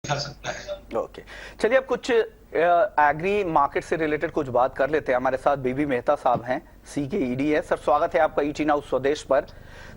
दिखा सकता है। ओके, चलिए अब कुछ एग्री मार्केट से रिलेटेड कुछ बात कर लेते हैं। हमारे साथ बीबी मेहता साहब हैं, CKED है। सर स्वागत है आपका ईटी नाउ स्वदेश पर।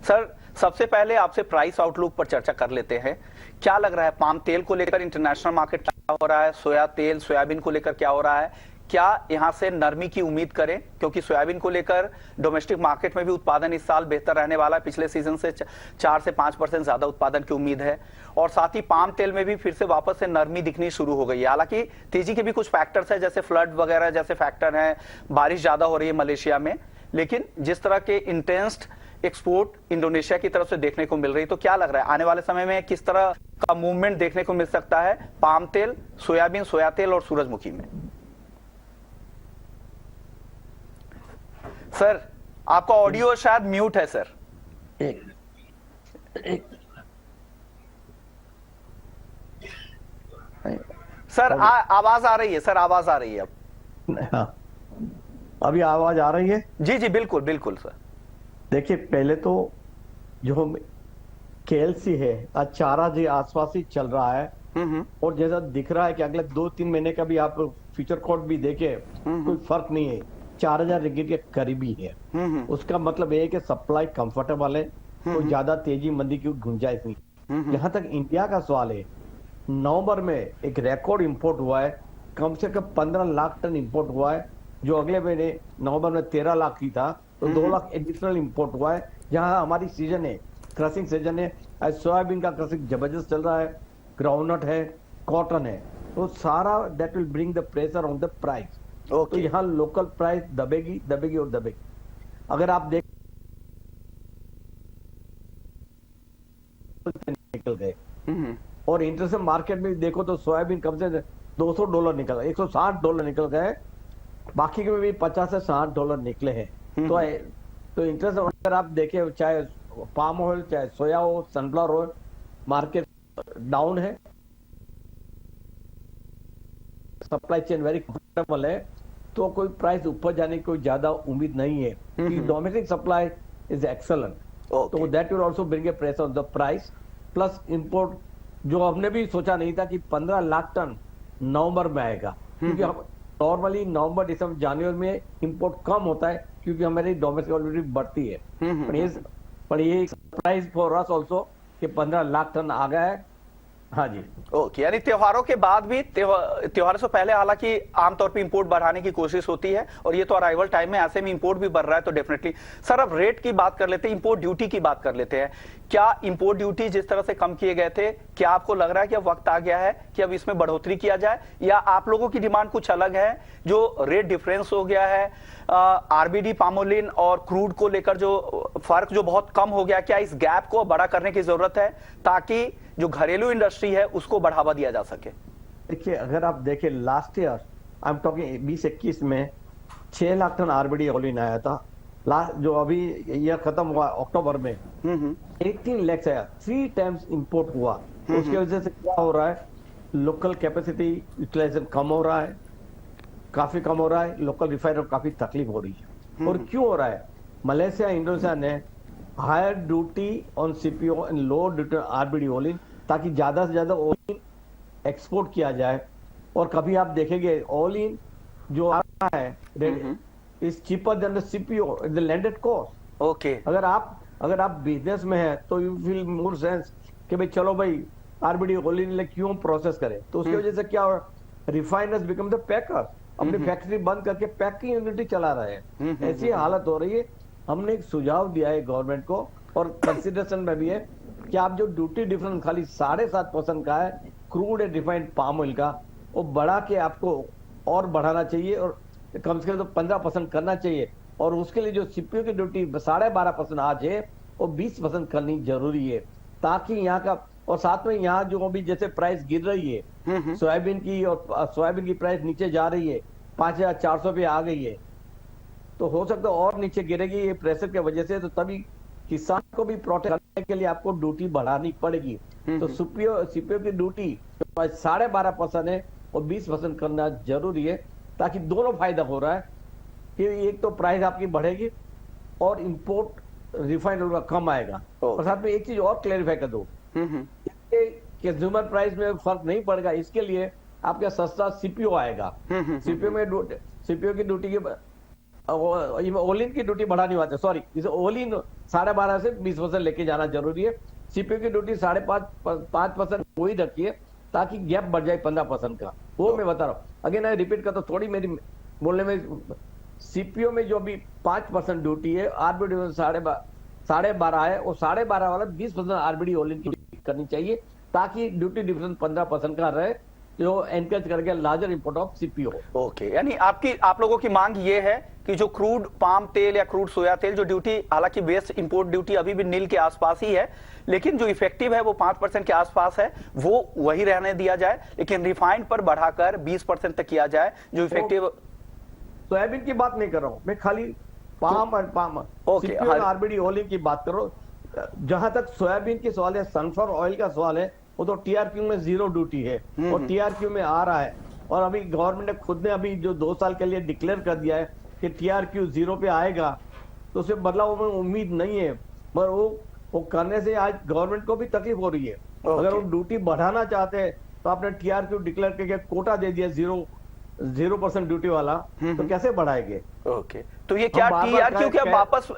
सर सबसे पहले आपसे प्राइस आउटलुक पर चर्चा कर लेते हैं। क्या लग रहा है पाम तेल को लेकर इंटरनेशनल मार्केट क्या हो रहा है, सोया तेल सोयाबीन को लेकर क्या हो रहा है, क्या यहां से नरमी की उम्मीद करें? क्योंकि सोयाबीन को लेकर डोमेस्टिक मार्केट में भी उत्पादन इस साल बेहतर रहने वाला है, पिछले सीजन से 4 से 5% ज्यादा उत्पादन की उम्मीद है। और साथ ही पाम तेल में भी फिर से वापस से नरमी दिखनी शुरू हो गई है। हालांकि तेजी के भी कुछ फैक्टर्स हैं, जैसे फ्लड वगैरह जैसे फैक्टर हैं, बारिश ज्यादा हो रही है मलेशिया में, लेकिन जिस तरह के इंटेंस एक्सपोर्ट इंडोनेशिया की तरफ से देखने को मिल रही, तो क्या लग रहा है आने वाले समय में किस तरह का मूवमेंट देखने को मिल सकता है पाम तेल, सोयाबीन, सोया तेल और सूरजमुखी में? सर आपका ऑडियो शायद म्यूट है सर। एक सर आवाज आ रही है सर, आवाज आ रही है अब। हाँ, अभी आवाज आ रही है? जी जी बिल्कुल बिल्कुल सर। देखिए, पहले तो जो KLC है आज 4 जी आसपास ही चल रहा है। और जैसा दिख रहा है कि अगले 2-3 महीने का भी आप फ्यूचर कोड भी देखे, कोई फर्क नहीं है, 4000 रिंगिट के करीबी है। उसका मतलब ये है कि सप्लाई कंफर्टेबल है, कोई ज्यादा तेजी मंदी की गुंजाइश नहीं। जहां तक इंडिया का सवाल है, नवंबर में एक रिकॉर्ड इंपोर्ट हुआ है, कम से कम 15 लाख टन इंपोर्ट हुआ है, जो अगले महीने नवंबर में 13 लाख की था, तो 2 लाख एडिशनल इंपोर्ट हुआ है। जहां हमारी सीजन है, क्रशिंग सीजन है, आज सोयाबीन का क्रशिंग जबरदस्त चल रहा है, ग्राउंडनट है, कॉटन है, तो सारा that will bring the pressure on the price. तो यहाँ लोकल प्राइस दबेगी दबेगी और दबेगी। अगर आप देख निकल गए और इंटरनेशनल मार्केट में देखो तो सोयाबीन कम से $200 निकल गए, $160 निकल गए, बाकी के में भी $50 से $60 निकले हैं। तो इंटरेस्ट अगर आप देखें, चाहे पाम ऑयल चाहे सोया हो, सनफ्लावर ऑयल, मार्केट डाउन है, सप्लाई चेन वेरी कंफर्टेबल है, तो कोई प्राइस ऊपर जाने की कोई ज्यादा उम्मीद नहीं है, क्योंकि डोमेस्टिक सप्लाई इज एक्सेलेंट। तो that will also bring a pressure on the price. Plus import जो हमने भी सोचा नहीं था कि 15 लाख टन नवंबर में आएगा, क्योंकि हम नॉर्मली नवंबर दिसंबर जनवरी में इंपोर्ट कम होता है, क्योंकि हमारी डोमेस्टिक ऑलरेडी बढ़ती है। पर ये सरप्राइज फॉर अस आल्सो कि 15 लाख टन आ गया है। हाँ जी, ओके, यानी त्योहारों के बाद भी त्योहारों से पहले हालांकि आमतौर पे इंपोर्ट बढ़ाने की कोशिश होती है, और ये तो अराइवल टाइम में ऐसे में इंपोर्ट भी बढ़ रहा है, तो डेफिनेटली। सर अब रेट की बात कर लेते हैं, इंपोर्ट ड्यूटी की बात कर लेते हैं। क्या इंपोर्ट ड्यूटी जिस तरह से कम किए गए थे, क्या आपको लग रहा है कि अब वक्त आ गया है कि अब इसमें बढ़ोतरी किया जाए, या आप लोगों की डिमांड कुछ अलग है, जो रेट डिफरेंस हो गया है RBD पामोलिन और क्रूड को लेकर, जो फर्क जो बहुत कम हो गया, क्या इस गैप को बड़ा करने की जरूरत है ताकि जो घरेलू इंडस्ट्री है उसको बढ़ावा दिया जा सके? देखिए, अगर आप देखें last year I am talking 2021 में 6 लाख टन RBD ओलिन आया था। लास्ट जो अभी ईयर खत्म हुआ अक्टूबर में 18 लाख आया, 3 टाइम्स इंपोर्ट हुआ। तो उसकी वजह से क्या हो रहा है, लोकल कैपेसिटी यूटिलाइजेशन कम हो रहा है, काफी कम हो रहा है, लोकल रिफाइनर काफी तकलीफ हो रही है। और क्यों हो रहा है, मलेशिया इंडोनेशिया ने higher duty on CPO and low duty on RBD olein, ताकि ज्यादा से ज्यादा ओलिन एक्सपोर्ट किया जाए। और कभी आप देखेंगे ओलिन जो आ रहा है is cheaper than the CPO, the landed cost. Okay, अगर आप बिजनेस में है तो यू फील मोर सेंस कि भाई चलो भाई RBD ओलिन क्यों प्रोसेस करें। तो उसकी वजह से क्या हो, रिफाइनर्स बिकम द पैकर, अपनी फैक्ट्री बंद करके पैकिंग यूनिट चला रहे हैं। ऐसी हालत हो रही है। हमने एक सुझाव दिया है गवर्नमेंट को, और कंसिडरेशन में भी है, कि आप जो ड्यूटी डिफरेंस खाली 7.5% का है crude and refined palm oil का, वो बढ़ा के आपको और बढ़ाना चाहिए, और कम से कम तो 15% करना चाहिए। और उसके लिए जो CPO की ड्यूटी 12.5% आज है, वो 20% करनी जरूरी है, ताकि यहाँ का, और साथ में यहाँ जो अभी जैसे प्राइस गिर रही है सोयाबीन की, और सोयाबीन की प्राइस नीचे जा रही है, 5400 पे आ गई है, तो हो सकता है और नीचे गिरेगी ये प्रेशर की वजह से। तो तभी किसान को भी प्रोटेक्ट करने के लिए आपको ड्यूटी बढ़ानी पड़ेगी। तो CPO की ड्यूटी 12.5% है, और 20% करना जरूरी है, ताकि दोनों फायदा हो रहा है कि एक तो प्राइस आपकी बढ़ेगी और इंपोर्ट रिफाइंड ऑयल का कम आएगा। और साथ में एक चीज और क्लेरिफाई कर दो, कंज्यूमर प्राइस में फर्क नहीं पड़ेगा, इसके लिए आपका सस्ता सीपीओ आएगा। सीपीओ में सीपीओ की ड्यूटी की ओलिन की ड्यूटी बढ़ानी होती है, सॉरी, इसे ओलिन 12.5 से 20% लेके जाना जरूरी है। सीपीओ की ड्यूटी 5.5% वही रखिए ताकि गैप बढ़ जाए 15% का। वो मैं बता रहा हूँ, अगेन मैं रिपीट करता हूँ, थोड़ी मेरी बोलने में, सीपीओ में जो अभी 5% ड्यूटी है, आरबीडी में 12.5 है, वो 12.5 वाला 20% आरबीडी ओलिन की करनी चाहिए ताकि ड्यूटी डिफरेंस 15% का रहे, जो एनकरेज करके larger import of CPO. Okay, यानी आप लोगों की मांग ये है कि जो क्रूड पाम तेल या क्रूड सोया तेल जो ड्यूटी, हालांकि बेस्ट इंपोर्ट ड्यूटी अभी भी नील के आसपास ही है, लेकिन जो इफेक्टिव है वो 5% के आसपास है, वो वही रहने दिया जाए, लेकिन रिफाइंड पर बढ़ाकर 20% तक किया जाए जो इफेक्टिव। सोयाबीन की बात नहीं कर रहा हूं मैं, खाली पाम और सीपीओ और आरबीडी ओलिन की बात करो। जहां तक सोयाबीन की सवाल है, सनफ्लावर ऑयल का सवाल है, वो तो टीआरक्यू में 0 ड्यूटी है और टीआरक्यू में आ रहा है। और अभी गवर्नमेंट ने खुद ने अभी जो 2 साल के लिए डिक्लेयर कर दिया है कि टीआरक्यू 0 पे आएगा, तो उससे बदलाव में उम्मीद नहीं है। पर वो करने से आज गवर्नमेंट को भी तकलीफ हो रही है। अगर वो ड्यूटी बढ़ाना चाहते हैं तो आपने टीआरक्यू डिक्लेयर करके कोटा दे दिया 0% ड्यूटी वाला, तो कैसे बढ़ाएंगे? ओके, तो ये क्या टीआरक्यू क्या वापस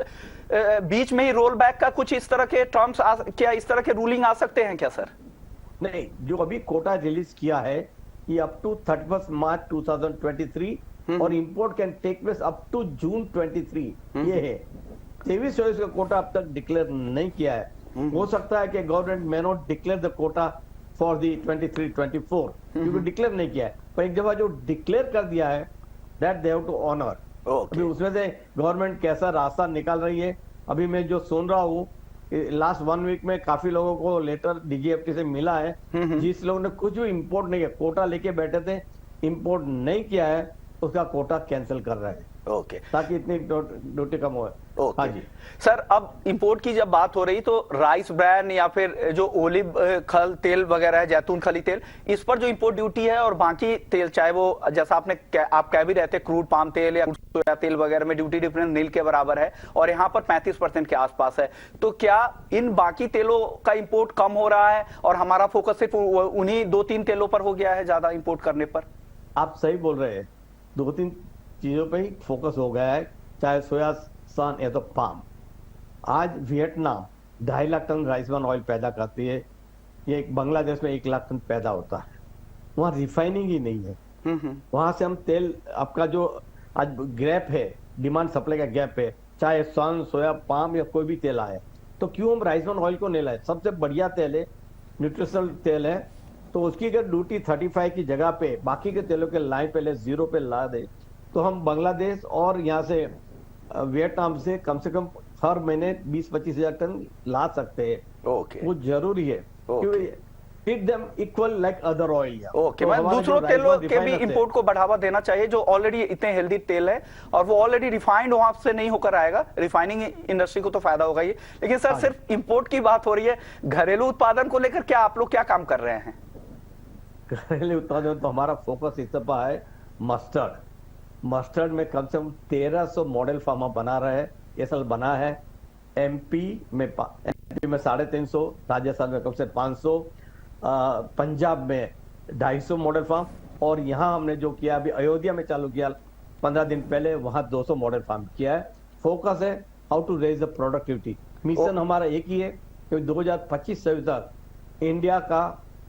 बीच में ही रोल बैक का कुछ इस तरह के टर्म्स क्या इस तरह के रूलिंग आ सकते हैं क्या सर? नहीं, जो अभी कोटा रिलीज किया है कि अप टू 31 मार्च 2023 और import can take place up to June 23, ये है। 23-24 का कोटा अब तक डिक्लेयर नहीं किया है। हो सकता है कि government may not declare the Kota for the 23-24 क्योंकि डिक्लेयर नहीं किया है, पर एक दफा जो डिक्लेयर कर दिया है that they have to honour. अभी उसमें से गवर्नमेंट कैसा रास्ता निकाल रही है, अभी मैं जो सुन रहा हूँ लास्ट 1 वीक में काफी लोगों को लेटर डीजीएफटी से मिला है, जिस लोगों ने कुछ भी इंपोर्ट नहीं किया, कोटा लेके बैठे थे, इंपोर्ट नहीं किया है, उसका कोटा कैंसिल कर रहा है। ओके, ताकि इतनी ड्यूटी कम हो। हाँ जी सर, अब इंपोर्ट की जब बात हो रही तो राइस ब्रांड या फिर जो ओलिव खल तेल वगैरह है, जैतून खली तेल, इस पर जो इंपोर्ट ड्यूटी है और बाकी तेल, चाहे वो जैसा आप कह भी रहते क्रूड पाम तेल या सोया तेल वगैरह में ड्यूटी डिफरेंस नील के बराबर है और यहाँ पर 35% के आसपास है, तो क्या इन बाकी तेलों का इंपोर्ट कम हो रहा है और हमारा फोकस सिर्फ उन्हीं 2-3 तेलों पर हो गया है ज्यादा इंपोर्ट करने पर? आप सही बोल रहे हैं, 2-3 चीजों पे ही फोकस हो गया है, चाहे सोया, सन या तो पाम। आज Vietnam 2.5 lakh ton rice bran oil पैदा करती है, ये एक बांग्लादेश में 1 लाख टन पैदा होता है, वहां रिफाइनिंग ही नहीं है। वहां से हम तेल, आपका जो आज गैप है, डिमांड सप्लाई का गैप है, चाहे सन, सोया, पाम या कोई भी तेल आए, तो क्यों हम राइस ब्रान ऑयल को नहीं लाए? सबसे बढ़िया तेल है, न्यूट्रिशनल तेल है, तो उसकी अगर ड्यूटी 35 की जगह पे बाकी के तेलों के लाइन पहले 0 पे ला दे, तो हम बांग्लादेश और यहाँ से वियतनाम से कम हर महीने 20-25 हजार टन ला सकते हैं। ओके, वो जरूरी है क्योंकि treat them equal like other oil। Okay, मैं दूसरों तेलों के भी इंपोर्ट को बढ़ावा देना चाहिए जो ऑलरेडी इतने हेल्दी तेल है और वो ऑलरेडी रिफाइंड वहां से नहीं होकर आएगा, रिफाइनिंग इंडस्ट्री को तो फायदा होगा ही। लेकिन सर सिर्फ इंपोर्ट की बात हो रही है, घरेलू उत्पादन को लेकर क्या आप लोग क्या काम कर रहे हैं? घरेलू उत्पादन तो हमारा फोकस इस दफा है मस्टर्ड में कम से कम 1300 मॉडल फार्मा बना रहे हैं, ये साल बना है। एमपी में 350, राजस्थान में कम से 500, पंजाब में 250 मॉडल फार्म, और यहाँ हमने जो किया अभी अयोध्या में चालू किया 15 दिन पहले, वहां 200 मॉडल फार्म किया है। फोकस है how to raise the productivity. Mission हमारा एक ही है कि 2025 से तक इंडिया का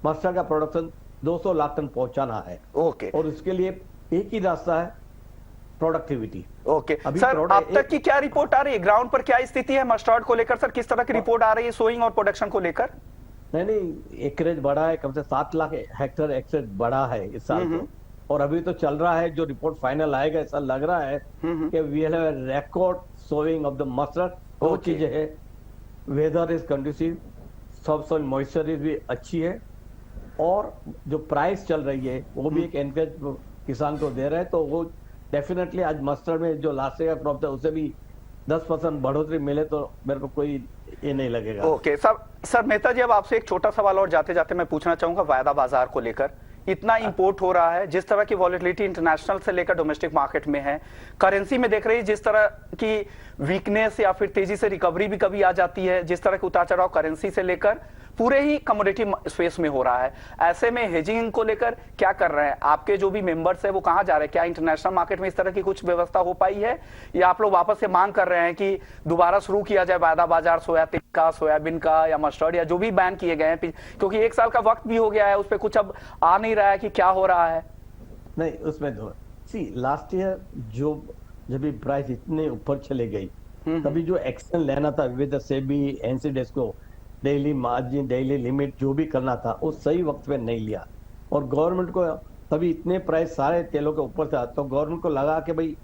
मस्टर्ड का प्रोडक्शन 200 लाख टन पहुंचाना है। ओके, और उसके लिए एक ही रास्ता है, प्रोडक्टिविटी। ओके सर, अब तक की क्या रिपोर्ट आ रही है, ग्राउंड पर क्या स्थिति है मस्टर्ड को लेकर? सर किस तरह की रिपोर्ट आ रही है सोइंग और प्रोडक्शन को लेकर? नहीं, एकरेज बढ़ा है, कम से 7 लाख हेक्टेयर एकरेज बढ़ा है इस साल तो, और अभी तो चल रहा है, जो रिपोर्ट फाइनल आएगा ऐसा लग रहा है कि we have a record sowing of the mustard. वो चीजें है, वेदर इज कंडूसिव, सब सॉइल मॉइस्चर भी अच्छी है, और जो प्राइस चल रही है वो भी एक एनकरेज किसान को दे रहे हैं, तो वो डेफिनेटली आज मस्टर्ड में जो लास्ट ईयर का क्रॉप था उसे भी 10% बढ़ोतरी मिले तो मेरे को कोई ये नहीं लगेगा। ओके सर मेहता जी, अब आपसे एक छोटा सवाल और जाते जाते मैं पूछना चाहूंगा वायदा बाजार को लेकर। इतना इंपोर्ट हो रहा है, जिस तरह की वॉलेटिलिटी इंटरनेशनल से लेकर डोमेस्टिक मार्केट में है, करेंसी में देख रही है जिस तरह की वीकनेस या फिर तेजी से रिकवरी भी कभी आ जाती है, जिस तरह के उतार चढ़ाव करेंसी से लेकर पूरे ही कमोडिटी स्पेस में हो रहा है। ऐसे में हेजिंग को लेकर क्या कर रहे हैं आपके जो भी मेंबर्स है, वो कहां जा रहे हैं? क्या इंटरनेशनल मार्केट में इस तरह की कुछ व्यवस्था हो पाई है, या आप लोग वापस से मांग कर रहे हैं कि दोबारा शुरू किया जाए वायदा बाजार सोयाबीन का, या मस्टर्ड, या जो भी बैन किए गए हैं? क्योंकि 1 साल का वक्त भी हो गया है, उस पर कुछ अब आ नहीं रहा है कि क्या हो रहा है। नहीं, उसमें दो सी लास्ट ईयर जब भी प्राइस इतने ऊपर चले गई, तभी जो एक्शन लेना था विद सेबी एनसीडेस को, डेली मार्जिन, डेली लिमिट जो भी करना था, वो सही वक्त पे नहीं लिया। और गवर्नमेंट को तभी इतने प्राइस सारे तेलों के ऊपर था, तो गवर्नमेंट को लगा कि भाई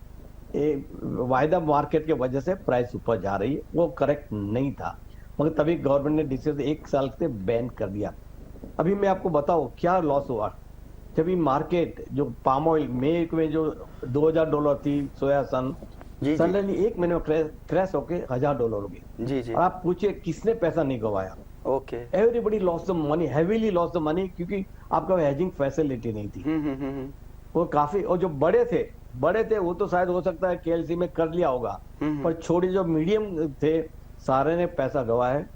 वायदा मार्केट के वजह से प्राइस ऊपर जा रही है, वो करेक्ट नहीं था। मगर तभी गवर्नमेंट ने डिसीजन 1 साल से बैन कर दिया। अभी मैं आपको बताऊं क्या लॉस हुआ। जब ये मार्केट जो पाम ऑयल में जो $2000 थी, सोया सन सडनली 1 महीने में क्रैश होके $1000 हो गई। जी जी। और आप पूछिए किसने पैसा नहीं गवाया? Okay. Everybody loss the money, heavily loss the money, क्योंकि आपका हेजिंग फैसिलिटी नहीं थी। वो काफी, और जो बड़े थे वो तो शायद हो सकता है केएलसी में कर लिया होगा, पर छोटे जो मीडियम थे सारे ने पैसा गवाया है।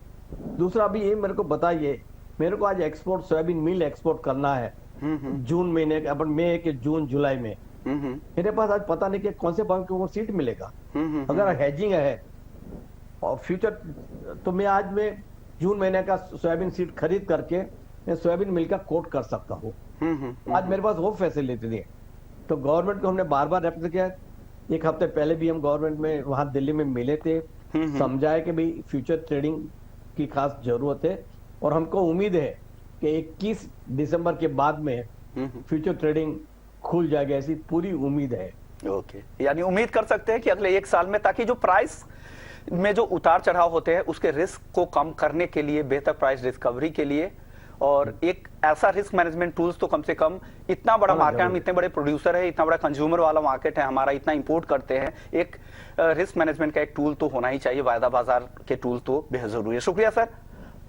दूसरा अभी ये मेरे को बताइए, मेरे को आज एक्सपोर्ट सोयाबीन मिल एक्सपोर्ट करना है जून महीने, अपन मई के जून जुलाई में, मेरे पास आज पता नहीं कि कौन से बैंक को सीट मिलेगा। अगर हेजिंग है और फ्यूचर, तो मैं जून महीने का सोयाबीन सीट खरीद करके मैं सोयाबीन मिल का कोट कर सकता हूँ। आज मेरे पास वो फैसिलिटी नहीं है। तो गवर्नमेंट को हमने बार बार रेफर किया। 1 हफ्ते पहले भी हम गवर्नमेंट में वहां दिल्ली में मिले थे, समझाए कि भाई फ्यूचर ट्रेडिंग की खास जरूरत है, और हमको उम्मीद है कि 21 दिसंबर के बाद में फ्यूचर ट्रेडिंग खुल जाएगी, ऐसी पूरी उम्मीद है। ओके, यानी उम्मीद कर सकते हैं कि अगले 1 साल में, ताकि जो प्राइस में जो उतार चढ़ाव होते हैं उसके रिस्क को कम करने के लिए, बेहतर प्राइस डिस्कवरी के लिए, और एक ऐसा रिस्क मैनेजमेंट टूल्स तो कम से कम, इतना बड़ा मार्केट, हम इतने बड़े प्रोड्यूसर है, इतना बड़ा कंज्यूमर वाला मार्केट है हमारा, इतना इंपोर्ट करते हैं, एक रिस्क मैनेजमेंट का एक टूल तो होना ही चाहिए। वायदा बाजार के टूल तो बेहद जरूरी है। शुक्रिया सर,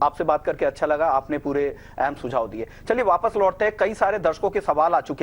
आपसे बात करके अच्छा लगा, आपने पूरे अहम सुझाव दिए। चलिए वापस लौटते हैं, कई सारे दर्शकों के सवाल आ चुके हैं।